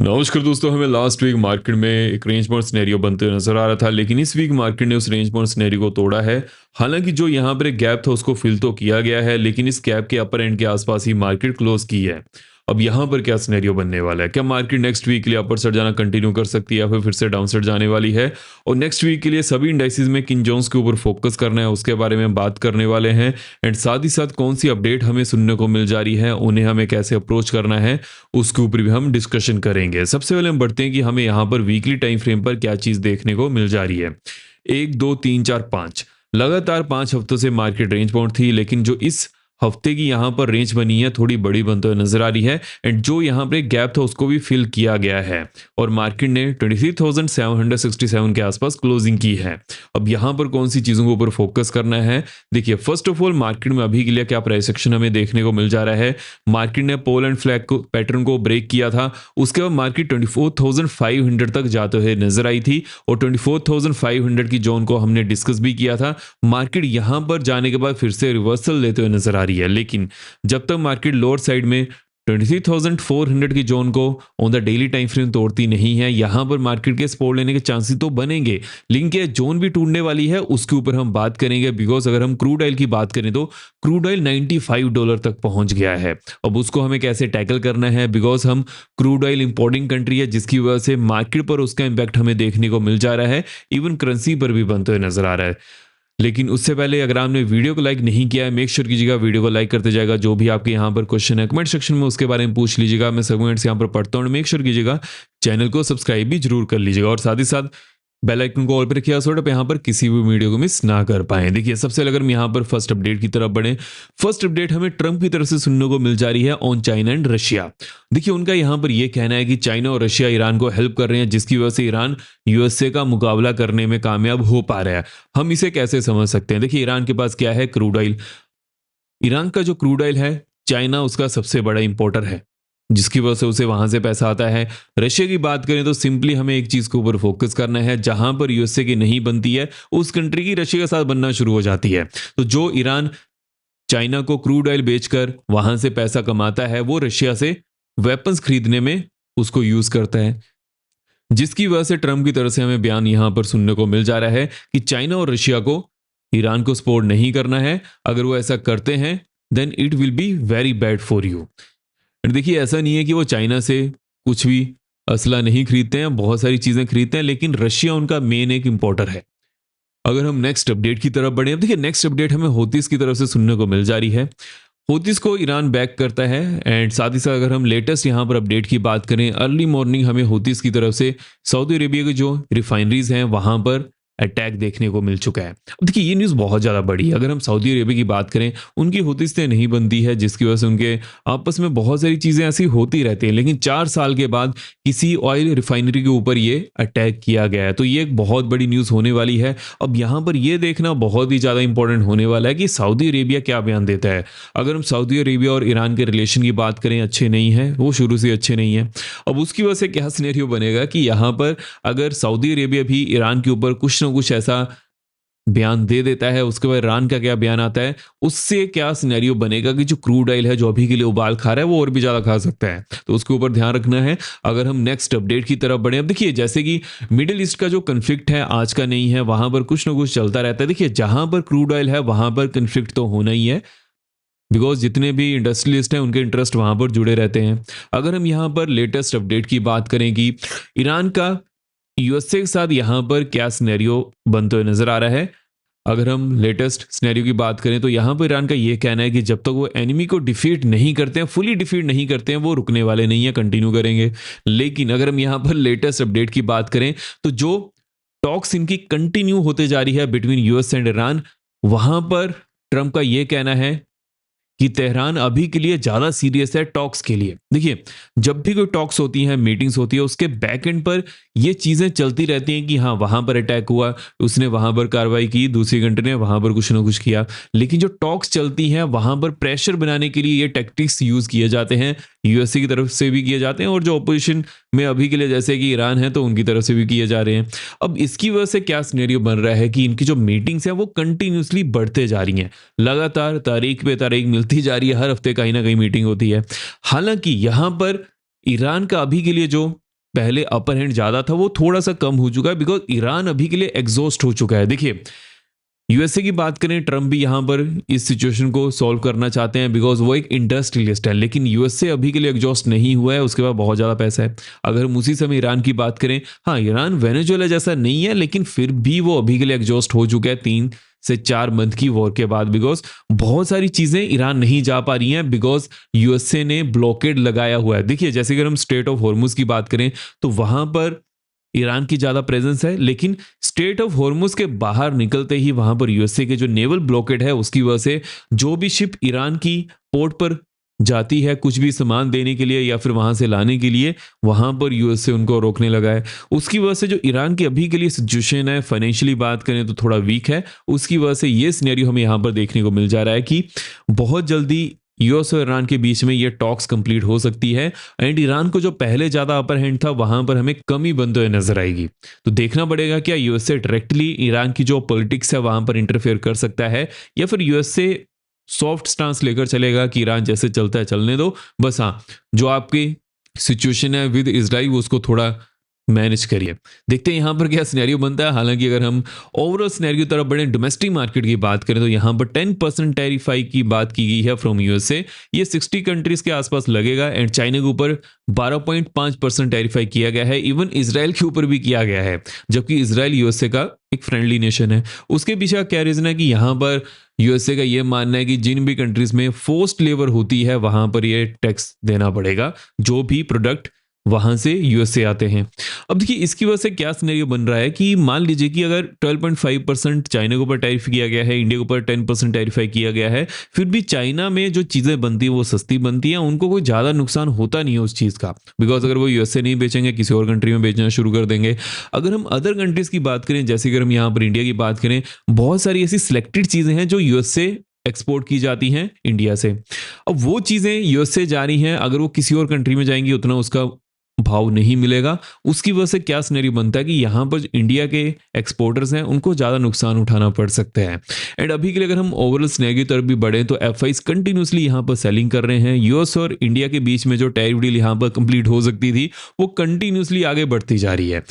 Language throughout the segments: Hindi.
नमस्कार दोस्तों, हमें लास्ट वीक मार्केट में एक रेंज बाउंड सिनेरियो बनते हुए नजर आ रहा था, लेकिन इस वीक मार्केट ने उस रेंज बाउंड सिनेरियो को तोड़ा है। हालांकि जो यहाँ पर एक गैप था उसको फिल तो किया गया है, लेकिन इस गैप के अपर एंड के आसपास ही मार्केट क्लोज की है। अब यहाँ पर क्या सिनेरियो बनने वाला है? क्या मार्केट नेक्स्ट वीक के लिए अपर साइड जाना कंटिन्यू कर सकती है या फिर से डाउन साइड जाने वाली है? और नेक्स्ट वीक के लिए सभी इंडाइसिस में किन जोन्स के ऊपर फोकस करना है उसके बारे में बात करने वाले हैं। एंड साथ ही साथ कौन सी अपडेट हमें सुनने को मिल जा रही है, उन्हें हमें कैसे अप्रोच करना है, उसके ऊपर भी हम डिस्कशन करेंगे। सबसे पहले हम बढ़ते हैं कि हमें यहाँ पर वीकली टाइम फ्रेम पर क्या चीज़ देखने को मिल जा रही है। 1 2 3 4 5 लगातार 5 हफ्तों से मार्केट रेंज बाउंड थी, लेकिन जो इस हफ्ते की यहाँ पर रेंज बनी है थोड़ी बड़ी बनते हुए नजर आ रही है। एंड जो यहाँ पर एक गैप था उसको भी फिल किया गया है और मार्केट ने 23,767 के आसपास क्लोजिंग की है। अब यहाँ पर कौन सी चीज़ों के ऊपर फोकस करना है? देखिए, फर्स्ट ऑफ ऑल मार्केट में अभी के लिए क्या प्राइस एक्शन हमें देखने को मिल जा रहा है। मार्केट ने पोल एंड फ्लैग को पैटर्न को ब्रेक किया था, उसके बाद मार्केट 24,500 तक जाते हुए नजर आई थी और 24,500 की जोन को हमने डिस्कस भी किया था। मार्केट यहां पर जाने के बाद फिर से रिवर्सल लेते हुए नजर आ रही है, लेकिन जब तक मार्केट लोअर साइड में 23,400 की जोन को on the daily time frame तोड़ती नहीं है, यहां पर मार्केट के सपोर्ट लेने के चांसेस तो बनेंगे, लेकिन क्या जोन भी टूटने वाली है उसके ऊपर हम बात करेंगे। बिकॉज अगर हम क्रूड ऑयल की बात करें तो क्रूड ऑयल $95 तक पहुंच गया है। अब उसको हमें कैसे टैकल करना है? बिकॉज हम क्रूड ऑयल इंपोर्टिंग कंट्री है, जिसकी वजह से मार्केट पर उसका इंपैक्ट हमें देखने को मिल जा रहा है, इवन करेंसी पर भी बनते हुए नजर आ रहा है। लेकिन उससे पहले अगर आपने वीडियो को लाइक नहीं किया है, मेक श्योर कीजिएगा वीडियो को लाइक करते जाएगा। जो भी आपके यहाँ पर क्वेश्चन है कमेंट सेक्शन में उसके बारे में पूछ लीजिएगा, मैं सेगमेंट्स यहाँ पर पढ़ता हूँ। मेक श्योर कीजिएगा चैनल को सब्सक्राइब भी जरूर कर लीजिएगा और साथ ही साथ बेल आइकन को ऑल पर रखिएगा सो आप यहाँ पर किसी भी वीडियो को मिस ना कर पाए। देखिए, सबसे पहले अगर हम यहाँ पर फर्स्ट अपडेट की तरफ बढ़े, फर्स्ट अपडेट हमें ट्रंप की तरफ से सुनने को मिल जा रही है ऑन चाइना एंड रशिया। देखिए, उनका यहाँ पर यह कहना है कि चाइना और रशिया ईरान को हेल्प कर रहे हैं, जिसकी वजह से ईरान यूएसए का मुकाबला करने में कामयाब हो पा रहा है। हम इसे कैसे समझ सकते हैं? देखिए, ईरान के पास क्या है? Crude oil. ईरान का जो क्रूड ऑयल है, चाइना उसका सबसे बड़ा इंपोर्टर है, जिसकी वजह से उसे वहां से पैसा आता है। रशिया की बात करें तो सिंपली हमें एक चीज के ऊपर फोकस करना है, जहां पर यूएसए की नहीं बनती है उस कंट्री की रशिया के साथ बनना शुरू हो जाती है। तो जो ईरान चाइना को क्रूड ऑयल बेचकर वहां से पैसा कमाता है, वो रशिया से वेपन्स खरीदने में उसको यूज करता है, जिसकी वजह से ट्रंप की तरफ से हमें बयान यहां पर सुनने को मिल जा रहा है कि चाइना और रशिया को ईरान को सपोर्ट नहीं करना है। अगर वो ऐसा करते हैं then it will be very bad for you. देखिए, ऐसा नहीं है कि वो चाइना से कुछ भी असला नहीं खरीदते हैं, बहुत सारी चीजें खरीदते हैं, लेकिन रशिया उनका मेन एक इंपोर्टर है। अगर हम नेक्स्ट अपडेट की तरफ बढ़े, अब देखिए नेक्स्ट अपडेट हमें होतीस की तरफ से सुनने को मिल जा रही है। होतीस को ईरान बैक करता है एंड साथ ही साथ अगर हम लेटेस्ट यहाँ पर अपडेट की बात करें, अर्ली मॉर्निंग हमें होतीस की तरफ से सऊदी अरेबिया की जो रिफाइनरीज हैं वहां पर अटैक देखने को मिल चुका है। अब देखिए, ये न्यूज़ बहुत ज़्यादा बड़ी है। अगर हम सऊदी अरेबिया की बात करें, उनकी होतीस से नहीं बनती है, जिसकी वजह से उनके आपस में बहुत सारी चीज़ें ऐसी होती रहती हैं, लेकिन 4 साल के बाद किसी ऑयल रिफाइनरी के ऊपर ये अटैक किया गया है, तो ये एक बहुत बड़ी न्यूज़ होने वाली है। अब यहाँ पर यह देखना बहुत ही ज़्यादा इंपॉर्टेंट होने वाला है कि सऊदी अरेबिया क्या बयान देता है। अगर हम सऊदी अरेबिया और ईरान के रिलेशन की बात करें, अच्छे नहीं है, वो शुरू से अच्छे नहीं है। अब उसकी वजह से क्या सिनेरियो बनेगा कि यहाँ पर अगर सऊदी अरेबिया भी ईरान के ऊपर कुछ ना कुछ ऐसा बयान दे देता है, उसके बाद ईरान का क्या बयान आता है, उससे क्या सिनेरियो बनेगा कि जो क्रूड ऑयल है जो अभी के लिए उबाल खा रहा है वो और भी ज्यादा खा सकता है, तो उसके ऊपर ध्यान रखना है। अगर हम नेक्स्ट अपडेट की तरफ बढ़े, अब देखिए जैसे कि मिडिल ईस्ट का जो कन्फ्लिक्ट है आज का नहीं है, वहां पर कुछ ना कुछ चलता रहता है। देखिए, जहां पर क्रूड ऑयल है वहां पर कन्फ्लिक्ट तो होना ही है, बिकॉज जितने भी इंडस्ट्रियलिस्ट हैं उनके इंटरेस्ट वहां पर जुड़े रहते हैं। अगर हम यहाँ पर लेटेस्ट अपडेट की बात करें कि ईरान का यूएसए के साथ यहाँ पर क्या सिनेरियो बनते हुए नजर आ रहा है, अगर हम लेटेस्ट सिनेरियो की बात करें तो यहाँ पर ईरान का ये कहना है कि जब तक वो एनिमी को डिफीट नहीं करते हैं, फुली डिफीट नहीं करते हैं, वो रुकने वाले नहीं है, कंटिन्यू करेंगे। लेकिन अगर हम यहाँ पर लेटेस्ट अपडेट की बात करें तो जो टॉक्स इनकी कंटिन्यू होते जा रही है बिटवीन यूएस एंड ईरान, वहां पर ट्रंप का ये कहना है कि तेहरान अभी के लिए ज्यादा सीरियस है टॉक्स के लिए। देखिए, जब भी कोई टॉक्स होती हैं, मीटिंग्स होती है, उसके बैक एंड पर ये चीजें चलती रहती हैं कि हाँ वहां पर अटैक हुआ, उसने वहां पर कार्रवाई की, दूसरी कंट्री ने वहां पर कुछ ना कुछ किया। लेकिन जो टॉक्स चलती हैं वहां पर प्रेशर बनाने के लिए ये टैक्टिक्स यूज किए जाते हैं, यूएसए की तरफ से भी किए जाते हैं और जो ऑपोजिशन में अभी के लिए जैसे कि ईरान है तो उनकी तरफ से भी किए जा रहे हैं। अब इसकी वजह से क्या सिनेरियो बन रहा है कि इनकी जो मीटिंग्स हैं वो कंटिन्यूसली बढ़ते जा रही हैं, लगातार तारीख पे तारीख मिलती जा रही है, हर हफ्ते कहीं ना कहीं मीटिंग होती है। हालांकि यहां पर ईरान का अभी के लिए जो पहले अपर हैंड ज़्यादा था वो थोड़ा सा कम हो चुका है, बिकॉज ईरान अभी के लिए एग्जॉस्ट हो चुका है। देखिए, यूएसए की बात करें, ट्रम्प भी यहाँ पर इस सिचुएशन को सॉल्व करना चाहते हैं, बिकॉज वो एक इंडस्ट्रियलिस्ट है, लेकिन यूएसए अभी के लिए एग्जॉस्ट नहीं हुआ है, उसके बाद बहुत ज़्यादा पैसा है। अगर हम उसी समय ईरान की बात करें, हाँ ईरान वेनेजुएला जैसा नहीं है, लेकिन फिर भी वो अभी के लिए एग्जॉस्ट हो चुका है 3 से 4 मंथ की वॉर के बाद, बिकॉज बहुत सारी चीज़ें ईरान नहीं जा पा रही हैं, बिकॉज यूएसए ने ब्लॉकेड लगाया हुआ है। देखिए, जैसे अगर हम स्ट्रेट ऑफ हॉर्मुज की बात करें तो वहां पर ईरान की ज्यादा प्रेजेंस है, लेकिन स्टेट ऑफ हॉर्मुज के बाहर निकलते ही वहां पर यूएसए के जो नेवल ब्लॉकेड है उसकी वजह से जो भी शिप ईरान की पोर्ट पर जाती है कुछ भी सामान देने के लिए या फिर वहां से लाने के लिए, वहां पर यूएसए उनको रोकने लगा है। उसकी वजह से जो ईरान की अभी के लिए सिचुएशन है, फाइनेंशियली बात करें तो थोड़ा वीक है। उसकी वजह से ये सिनेरियो हमें यहाँ पर देखने को मिल जा रहा है कि बहुत जल्दी यूएस और ईरान के बीच में ये टॉक्स कंप्लीट हो सकती है, एंड ईरान को जो पहले ज्यादा अपर हैंड था वहां पर हमें कमी बनते हुए नजर आएगी। तो देखना पड़ेगा क्या यूएसए डायरेक्टली ईरान की जो पॉलिटिक्स है वहां पर इंटरफेयर कर सकता है, या फिर यूएसए सॉफ्ट स्टांस लेकर चलेगा कि ईरान जैसे चलता है चलने दो, बस हाँ जो आपकी सिचुएशन है विद इजराइल उसको थोड़ा मैनेज करिए। देखते हैं यहाँ पर क्या सिनेरियो बनता है। हालांकि अगर हम ओवरऑल सिनेरियो तरफ बढ़े, डोमेस्टिक मार्केट की बात करें तो यहाँ पर 10% टैरिफाई की बात की गई है फ्रॉम यूएसए। ये 60 कंट्रीज के आसपास लगेगा, एंड चाइना के ऊपर 12.5% टैरिफाई किया गया है। इवन इसराइल के ऊपर भी किया गया है, जबकि इसराइल यूएसए का एक फ्रेंडली नेशन है। उसके पीछे का क्या रीजन है कि यहाँ पर यूएसए का ये मानना है कि जिन भी कंट्रीज में फोर्स्ड लेबर होती है वहां पर ये टैक्स देना पड़ेगा, जो भी प्रोडक्ट वहां से यूएसए आते हैं। अब देखिए, इसकी वजह से क्या सिनेरियो बन रहा है कि मान लीजिए कि अगर 12.5% चाइना के ऊपर टैरिफ किया गया है, इंडिया के ऊपर 10% टैरिफाई किया गया है, फिर भी चाइना में जो चीजें बनती है वो सस्ती बनती है, उनको कोई ज्यादा नुकसान होता नहीं है उस चीज का, बिकॉज अगर वो यूएसए नहीं बेचेंगे किसी और कंट्री में बेचना शुरू कर देंगे। अगर हम अदर कंट्रीज की बात करें, जैसे अगर हम यहाँ पर इंडिया की बात करें, बहुत सारी ऐसी सिलेक्टेड चीजें हैं जो यूएसए एक्सपोर्ट की जाती हैं इंडिया से। अब वो चीजें यूएसए जा रही हैं, अगर वो किसी और कंट्री में जाएंगी उतना उसका भाव नहीं मिलेगा। उसकी वजह से क्या सिनेरियो बनता है कि यहाँ पर इंडिया के एक्सपोर्टर्स हैं उनको ज़्यादा नुकसान उठाना पड़ सकता है। एंड अभी के लिए अगर हम ओवरऑल सिनेरियो तरफ भी बढ़े तो एफआईज कंटिन्यूसली यहाँ पर सेलिंग कर रहे हैं। यूएस और इंडिया के बीच में जो टैरिफ डील यहाँ पर कंप्लीट हो सकती थी वो कंटिन्यूसली आगे बढ़ती जा रही है।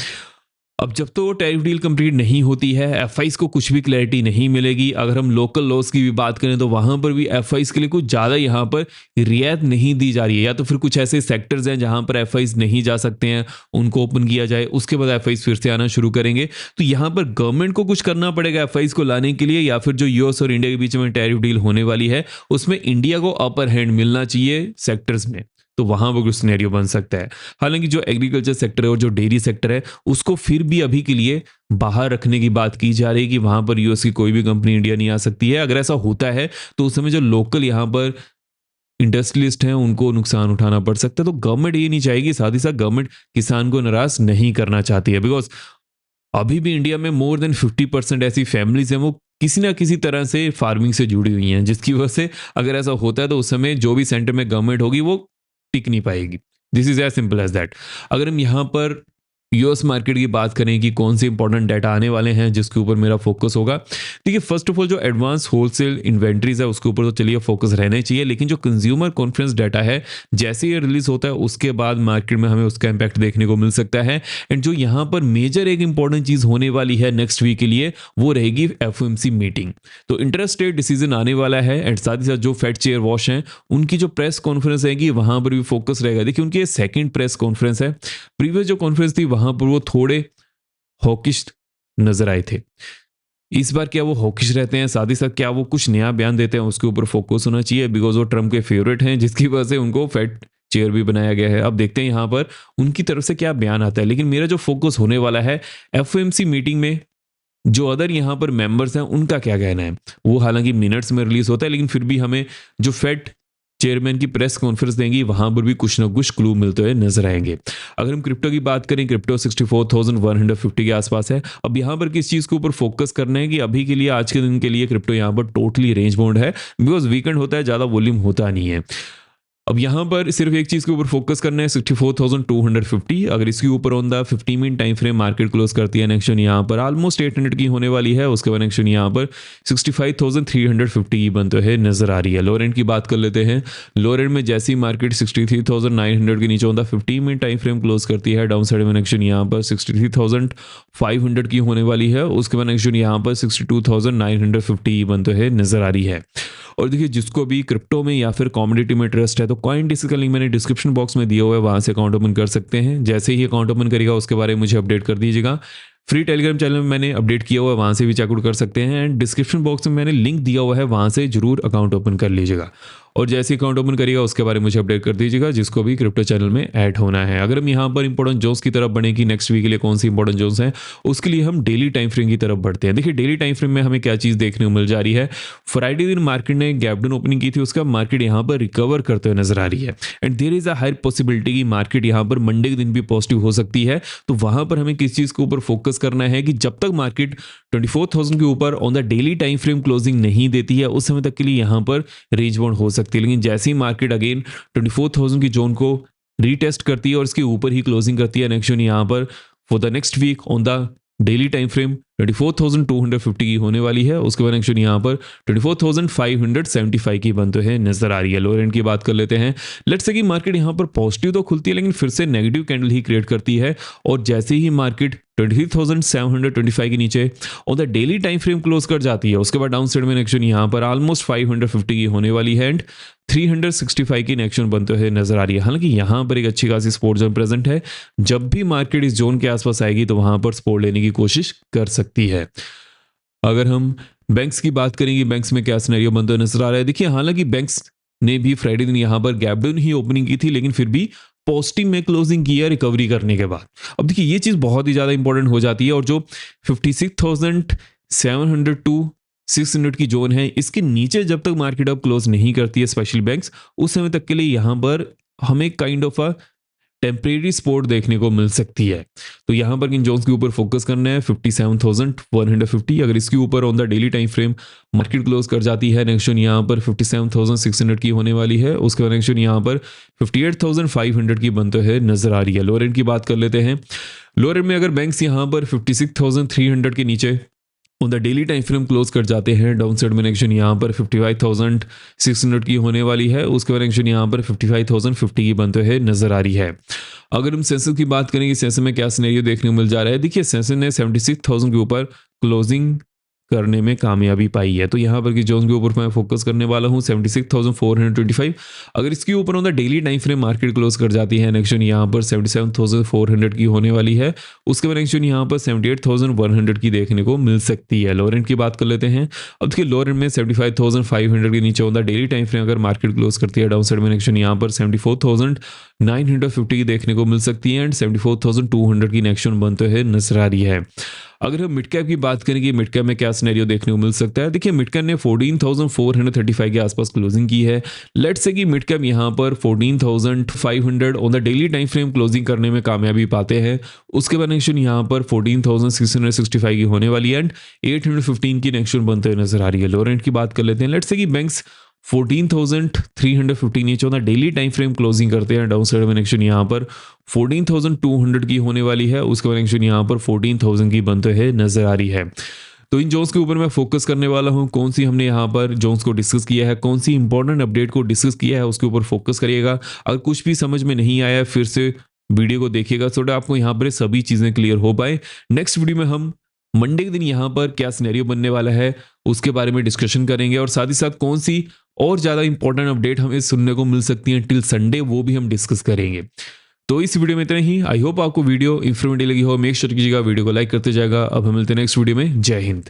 अब जब तो टैरिफ डील कंप्लीट नहीं होती है, एफआईज को कुछ भी क्लैरिटी नहीं मिलेगी। अगर हम लोकल लॉस की भी बात करें तो वहां पर भी एफआईज के लिए कुछ ज़्यादा यहाँ पर रियायत नहीं दी जा रही है, या तो फिर कुछ ऐसे सेक्टर्स हैं जहां पर एफआईज नहीं जा सकते हैं उनको ओपन किया जाए, उसके बाद एफआईज फिर से आना शुरू करेंगे। तो यहाँ पर गवर्नमेंट को कुछ करना पड़ेगा एफआईज को लाने के लिए, या फिर जो यूएस और इंडिया के बीच में टैरिफ डील होने वाली है उसमें इंडिया को अपर हैंड मिलना चाहिए सेक्टर्स में, तो वहां पर कुछ सिनेरियो बन सकता है। हालांकि जो एग्रीकल्चर सेक्टर है और जो डेयरी सेक्टर है उसको फिर भी अभी के लिए बाहर रखने की बात की जा रही है कि वहां पर यूएस की कोई भी कंपनी इंडिया नहीं आ सकती है। अगर ऐसा होता है तो उस समय जो लोकल यहाँ पर इंडस्ट्रियलिस्ट हैं उनको नुकसान उठाना पड़ सकता है। तो गवर्नमेंट ये नहीं चाहेगी, साथ ही साथ गवर्नमेंट किसान को नाराज नहीं करना चाहती है, बिकॉज अभी भी इंडिया में मोर देन 50% ऐसी फैमिलीज हैं वो किसी ना किसी तरह से फार्मिंग से जुड़ी हुई हैं, जिसकी वजह से अगर ऐसा होता है तो उस समय जो भी सेंटर में गवर्नमेंट होगी वो टिक नहीं पाएगी। This is as simple as that. अगर हम यहाँ पर यूएस मार्केट की बात करें कि कौन से इंपॉर्टेंट डाटा आने वाले हैं जिसके ऊपर मेरा फोकस होगा, देखिए फर्स्ट ऑफ ऑल जो एडवांस होलसेल इन्वेंट्रीज है उसके ऊपर तो चलिए फोकस रहना चाहिए, लेकिन जो कंज्यूमर कॉन्फ्रेंस डाटा है जैसे ये रिलीज होता है उसके बाद मार्केट में हमें उसका इंपैक्ट देखने को मिल सकता है। एंड जो यहाँ पर मेजर एक इंपॉर्टेंट चीज होने वाली है नेक्स्ट वीक के लिए वो रहेगी एफओएमसी मीटिंग। तो इंटरेस्ट रेट डिसीजन आने वाला है, एंड साथ ही साथ जो फेड चेयर वॉश हैं उनकी जो प्रेस कॉन्फ्रेंस रहेगी वहां पर भी फोकस रहेगा। देखिए उनकी सेकेंड प्रेस कॉन्फ्रेंस है, प्रीवियस जो कॉन्फ्रेंस थी वहां पर वो थोड़े हॉकिश नजर आए थे। इस बार क्या वो हॉकिश रहते हैं, साथ ही साथ क्या वो कुछ नया बयान देते हैं उसके ऊपर फोकस होना चाहिए, बिकॉज वो ट्रम्प के फेवरेट हैं जिसकी वजह से उनको फेड चेयर भी बनाया गया है। अब देखते हैं यहाँ पर उनकी तरफ से क्या बयान आता है, लेकिन मेरा जो फोकस होने वाला है एफओएमसी मीटिंग में जो अदर यहाँ पर मेंबर्स हैं उनका क्या कहना है। वो हालांकि मिनट्स में रिलीज होता है, लेकिन फिर भी हमें जो फेड चेयरमैन की प्रेस कॉन्फ्रेंस देंगी वहां पर भी कुछ ना कुछ क्लू मिलते हुए नजर आएंगे। अगर हम क्रिप्टो की बात करें, क्रिप्टो 64,150 के आसपास है। अब यहाँ पर किस चीज के ऊपर फोकस करना है कि अभी के लिए आज के दिन के लिए क्रिप्टो यहाँ पर टोटली रेंज बाउंड है, बिकॉज वीकेंड होता है, ज्यादा वॉल्यूम होता नहीं है। अब यहाँ पर सिर्फ एक चीज़ के ऊपर फोकस करना है, 64,250। अगर इसके ऊपर on the 50 minute time frame market close करती है, नेक्स्ट यहाँ पर ऑलमोस्ट 800 की होने वाली है। उसके बाद नेक्स्ट यहाँ पर 65,350 की बनते है नजर आ रही है। लोअर एंड की बात कर लेते हैं। लोअर एंड में जैसी मार्केट 63,900 के नीचे on the 50 minute time frame close करती है, डाउन साइड में नेक्स्ट यहाँ पर 63,500 की होने वाली है। उसके बाद नेक्स्ट यहाँ पर 62,950 बनते है नजर आ रही है। और देखिए, जिसको भी क्रिप्टो में या फिर कमोडिटी में ट्रस्ट है तो कॉइन डिस्क का लिंक मैंने डिस्क्रिप्शन बॉक्स में दिया हुआ है, वहां से अकाउंट ओपन कर सकते हैं। जैसे ही अकाउंट ओपन करेगा उसके बारे में मुझे अपडेट कर दीजिएगा। फ्री टेलीग्राम चैनल में मैंने अपडेट किया हुआ है, वहां से भी चेकआउट कर सकते हैं। एंड डिस्क्रिप्शन बॉक्स में मैंने लिंक दिया हुआ है, वहां से जरूर अकाउंट ओपन कर लीजिएगा। और जैसे अकाउंट ओपन करिएगा उसके बारे में मुझे अपडेट कर दीजिएगा, जिसको भी क्रिप्टो चैनल में ऐड होना है। अगर हम यहाँ पर इंपॉर्टेंट जोन्स की तरफ बढ़े कि नेक्स्ट वीक के लिए कौन सी इंपॉर्टेंट जोन्स हैं, उसके लिए हम डेली टाइम फ्रेम की तरफ बढ़ते हैं। देखिए, डेली टाइम फ्रेम में हमें क्या चीज़ देखने को मिल जा रही है। फ्राइडे दिन मार्केट ने गैप डाउन ओपनिंग की थी, उसका मार्केट यहाँ पर रिकवर करते हुए नजर आ रही है। And there is a high possibility कि मार्केट यहाँ पर मंडे के दिन भी पॉजिटिव हो सकती है। तो वहां पर हमें किस चीज़ के ऊपर फोकस करना है कि जब तक मार्केट 24,000 के ऊपर on the daily time frame closing नहीं देती है, उस समय तक के लिए यहाँ पर रेंज बाउंड हो सकती है। लेकिन जैसे ही मार्केट अगेन 24,000 की जोन को रीटेस्ट करती है और इसके ऊपर ही क्लोजिंग करती है, नेक्स्ट यहाँ पर for the next week on the daily time frame 24,250 की होने वाली है। उसके बाद नेक्स्ट यहाँ पर 24,575 की बनते हैं नजर आ रही है। लोअर एंड की बात कर लेते हैं। लेट्स से कि मार्केट यहाँ पर पॉजिटिव तो खुलती है लेकिन फिर से नेगेटिव कैंडल ही क्रिएट करती है, और जैसे ही मार्केट 23,725 के नीचे on the daily time frame close कर जाती है, उसके बाद डाउन साइड में नेक्शन यहाँ पर ऑलमोस्ट 550 की होने वाली है एंड 365 की नेक्शन बनते हुए नजर आ रही है। हालांकि यहाँ पर एक अच्छी खासी सपोर्ट जोन प्रेजेंट है। जब भी मार्केट इस जोन के आसपास आएगी तो वहां पर सपोर्ट लेने की कोशिश कर सकती है। अगर हम बैंक्स की बात करेंगे, बैंक्स में क्या सिनेरियो बनते हुए नजर आ रहा है। देखिए, हालांकि बैंक्स ने भी फ्राइडे दिन यहाँ पर गैप डाउन ही ओपनिंग की थी, लेकिन फिर भी पॉजिटिव में क्लोजिंग की है रिकवरी करने के बाद। अब देखिए, ये चीज बहुत ही ज्यादा इंपॉर्टेंट हो जाती है, और जो 56,700 टू 600 की जोन है, इसके नीचे जब तक मार्केट अब क्लोज नहीं करती है स्पेशल बैंक्स, उस समय तक के लिए यहां पर हमें kind of a temporary support देखने को मिल सकती है। तो यहां पर इन जोन्स के ऊपर फोकस करना है। 57,150 अगर इसके ऊपर on the daily time frame market close कर जाती है, नेक्स्ट यहाँ पर 57,600 की होने वाली है। उसके बाद नेक्स्ट यहाँ पर 58,500 की बनते है नजर आ रही है। लोअर एंड की बात कर लेते हैं। लोअर एंड में अगर बैंक्स यहाँ पर 56,300 के नीचे on the daily time frame close कर जाते हैं, डाउन साइड में नेक्शन यहाँ पर 55,600 की होने वाली है। उसके बाद नेक्शन यहाँ पर 55,050 की बनते हैं नजर आ रही है। अगर हम सेंसेक्स की बात करेंगे, सेंसेक्स में क्या सिनेरियो देखने को मिल जा रहा है। देखिए, सेंसेक्स ने 76,000 के ऊपर क्लोजिंग करने में कामयाबी पाई है। तो यहाँ पर की जोन के ऊपर मैं फोकस करने वाला हूँ 76,425। अगर इसके ऊपर on the daily time frame market close कर जाती है, नेक्स्ट यहाँ पर 77,400 की होने वाली है। उसके बाद नेक्स्ट यहाँ पर 78,100 की देखने को मिल सकती है। लोअर एंड की बात कर लेते हैं। अब देखिए, लोअर एंड में 75,500 के नीचे on the daily time frame अगर मार्केट क्लोज करती है, डाउन साइड में नेक्स्ट यहाँ पर 74,950 की देखने को मिल सकती है एंड 74,200 की नेक्स्ट बनते हैं नजर आ रही है। अगर हम मिड कैप की बात करेंगे, मिड कैप में क्या सिनेरियो देखने को मिल सकता है। देखिए, मिड कैप ने 14,435 के आसपास क्लोजिंग की है। लेट्स से कि मिड कैप यहां पर 14,500 on the daily time frame closing करने में कामयाबी पाते हैं। उसके बाद नेक्स्ट यहां पर 14,665 की होने वाली एंड 815 की नेक्स्ट बनते हुए नजर आ रही है। लोअर एंड की बात कर लेते हैं। लेट्स से कि बैंक्स 14,350 नीचे होता डेली टाइम फ्रेम क्लोजिंग करते हैं, डाउन साइड में नेक्शन यहाँ पर 14,200 की होने वाली है। उसके बाद नेक्शन यहाँ पर 14,000 की बनते हैं नजर आ रही है। तो इन जोन्स के ऊपर मैं फोकस करने वाला हूं। कौन सी हमने यहाँ पर जोन्स को डिस्कस किया है, कौन सी इंपॉर्टेंट अपडेट को डिस्कस किया है, उसके ऊपर फोकस करिएगा। अगर कुछ भी समझ में नहीं आया फिर से वीडियो को देखिएगा, सो दैट आपको यहाँ पर सभी चीजें क्लियर हो पाए। नेक्स्ट वीडियो में हम मंडे के दिन यहाँ पर क्या सिनेरियो बनने वाला है उसके बारे में डिस्कशन करेंगे, और साथ ही साथ कौन सी और ज्यादा इंपॉर्टेंट अपडेट हमें सुनने को मिल सकती है टिल संडे, वो भी हम डिस्कस करेंगे। तो इस वीडियो में इतना ही। आई होप आपको वीडियो इंफॉर्मेटिव लगी हो। मेक श्योर कीजिएगा वीडियो को लाइक करते जाएगा। अब हम मिलते हैं नेक्स्ट वीडियो में। जय हिंद।